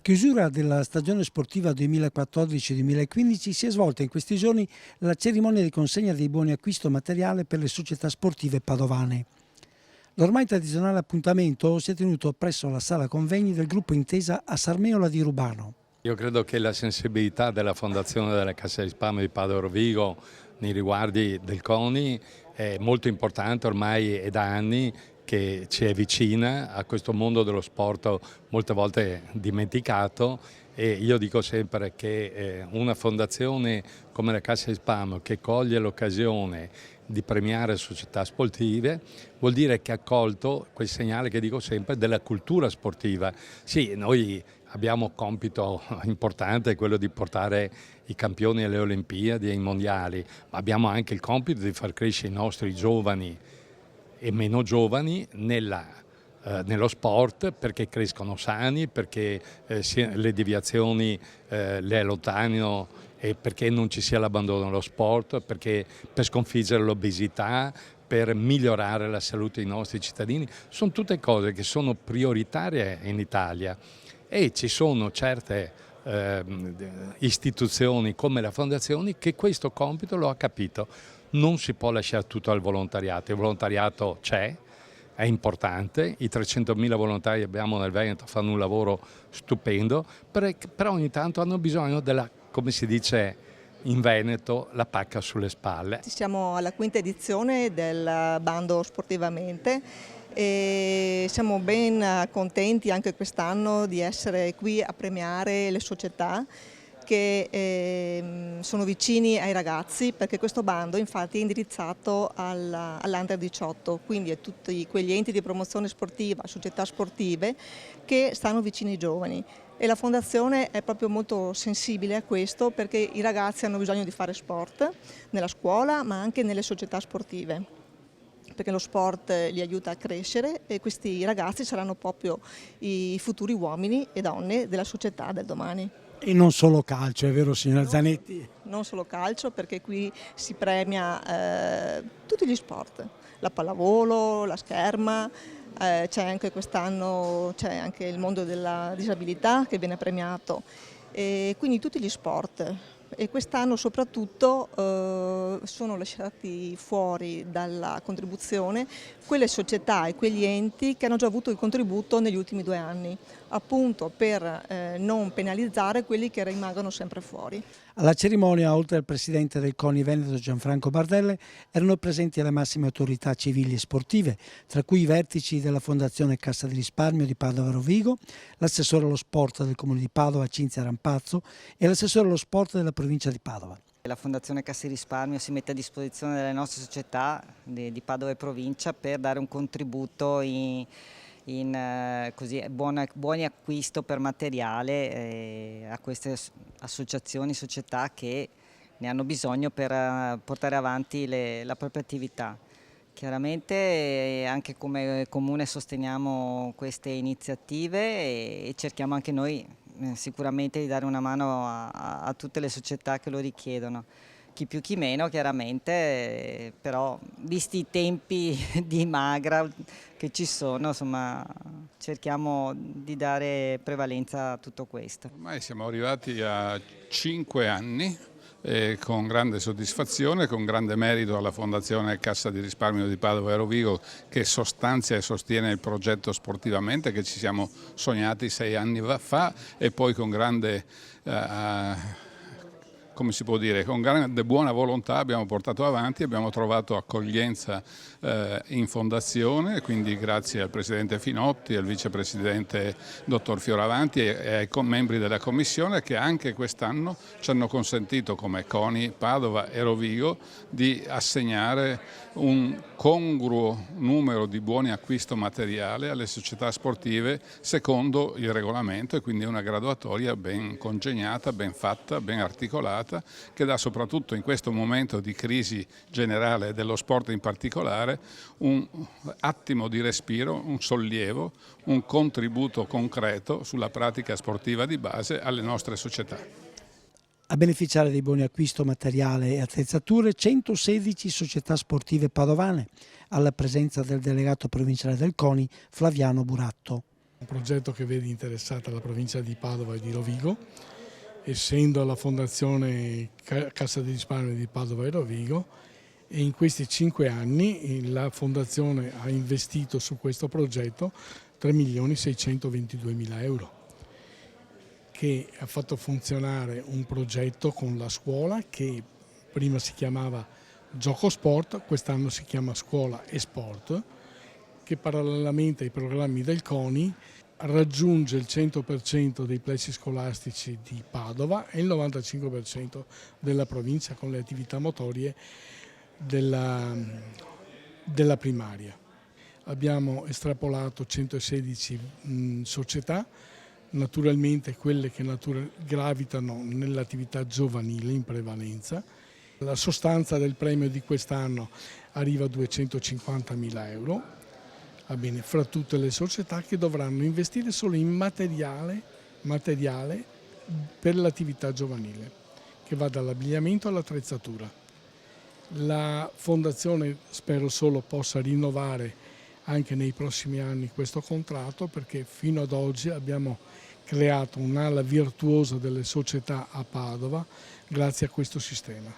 A chiusura della stagione sportiva 2014-2015 si è svolta in questi giorni la cerimonia di consegna dei buoni acquisto materiale per le società sportive padovane. L'ormai tradizionale appuntamento si è tenuto presso la sala convegni del gruppo Intesa a Sarmeola di Rubano. Io credo che la sensibilità della Fondazione della Cassa di Risparmio di Padova Rovigo nei riguardi del CONI è molto importante, ormai è da anni che ci è vicina a questo mondo dello sport molte volte dimenticato, e io dico sempre che una fondazione come la Cassa di Risparmio che coglie l'occasione di premiare società sportive vuol dire che ha colto quel segnale che dico sempre della cultura sportiva. Sì, noi abbiamo un compito importante, quello di portare i campioni alle Olimpiadi e ai mondiali, ma abbiamo anche il compito di far crescere i nostri giovani e meno giovani nello sport, perché crescono sani, perché le deviazioni le allontanino e perché non ci sia l'abbandono dello sport, perché per sconfiggere l'obesità, per migliorare la salute dei nostri cittadini. Sono tutte cose che sono prioritarie in Italia e ci sono certe istituzioni come la Fondazione che questo compito lo ha capito. Non si può lasciare tutto al volontariato, il volontariato c'è, è importante, i 300.000 volontari che abbiamo nel Veneto fanno un lavoro stupendo, però ogni tanto hanno bisogno della, come si dice in Veneto, la pacca sulle spalle. Siamo alla quinta edizione del bando Sportivamente e siamo ben contenti anche quest'anno di essere qui a premiare le società che sono vicini ai ragazzi, perché questo bando infatti è indirizzato all'Under 18, quindi a tutti quegli enti di promozione sportiva, società sportive che stanno vicini ai giovani. E la Fondazione è proprio molto sensibile a questo, perché i ragazzi hanno bisogno di fare sport nella scuola ma anche nelle società sportive, perché lo sport li aiuta a crescere e questi ragazzi saranno proprio i futuri uomini e donne della società del domani. E non solo calcio, è vero signora Zanetti? Non solo calcio, perché qui si premia tutti gli sport, la pallavolo, la scherma, c'è anche quest'anno anche il mondo della disabilità che viene premiato, e quindi tutti gli sport. E quest'anno soprattutto sono lasciati fuori dalla contribuzione quelle società e quegli enti che hanno già avuto il contributo negli ultimi 2 anni, appunto per non penalizzare quelli che rimangono sempre fuori. Alla cerimonia, oltre al presidente del CONI Veneto Gianfranco Bardelle, erano presenti le massime autorità civili e sportive, tra cui i vertici della Fondazione Cassa di Risparmio di Padova Rovigo, l'assessore allo sport del Comune di Padova Cinzia Rampazzo e l'assessore allo sport della provincia di Padova. La Fondazione Cassa di Risparmio si mette a disposizione delle nostre società di Padova e provincia per dare un contributo in buoni acquisto per materiale a queste associazioni, società che ne hanno bisogno per portare avanti la propria attività. Chiaramente anche come Comune sosteniamo queste iniziative e cerchiamo anche noi sicuramente di dare una mano a tutte le società che lo richiedono. Chi più chi meno chiaramente, però visti i tempi di magra che ci sono, insomma, cerchiamo di dare prevalenza a tutto questo. Ormai siamo arrivati a 5 anni con grande soddisfazione, con grande merito alla Fondazione Cassa di Risparmio di Padova e Rovigo, che sostanzia e sostiene il progetto Sportivamente che ci siamo sognati 6 anni fa, e poi con grande come si può dire, con grande buona volontà abbiamo portato avanti, abbiamo trovato accoglienza in fondazione, quindi grazie al Presidente Finotti, al Vicepresidente Dottor Fioravanti e ai membri della Commissione, che anche quest'anno ci hanno consentito come CONI Padova e Rovigo di assegnare un congruo numero di buoni acquisto materiale alle società sportive secondo il regolamento, e quindi una graduatoria ben congegnata, ben fatta, ben articolata, che dà soprattutto in questo momento di crisi generale dello sport in particolare un attimo di respiro, un sollievo, un contributo concreto sulla pratica sportiva di base alle nostre società. A beneficiare dei buoni acquisto materiale e attrezzature 116 società sportive padovane, alla presenza del delegato provinciale del CONI Flaviano Buratto. Un progetto che vede interessata la provincia di Padova e di Rovigo, essendo la Fondazione Cassa di Risparmio di Padova e Rovigo, e in questi 5 anni la Fondazione ha investito su questo progetto 3.622.000 euro, che ha fatto funzionare un progetto con la scuola che prima si chiamava Gioco Sport, quest'anno si chiama Scuola e Sport, che parallelamente ai programmi del CONI raggiunge il 100% dei plessi scolastici di Padova e il 95% della provincia con le attività motorie della primaria. Abbiamo estrapolato 116 società, naturalmente quelle che gravitano nell'attività giovanile in prevalenza. La sostanza del premio di quest'anno arriva a 250.000 euro. Va bene, fra tutte le società che dovranno investire solo in materiale per l'attività giovanile, che va dall'abbigliamento all'attrezzatura. La Fondazione spero solo possa rinnovare anche nei prossimi anni questo contratto, perché fino ad oggi abbiamo creato un'ala virtuosa delle società a Padova grazie a questo sistema.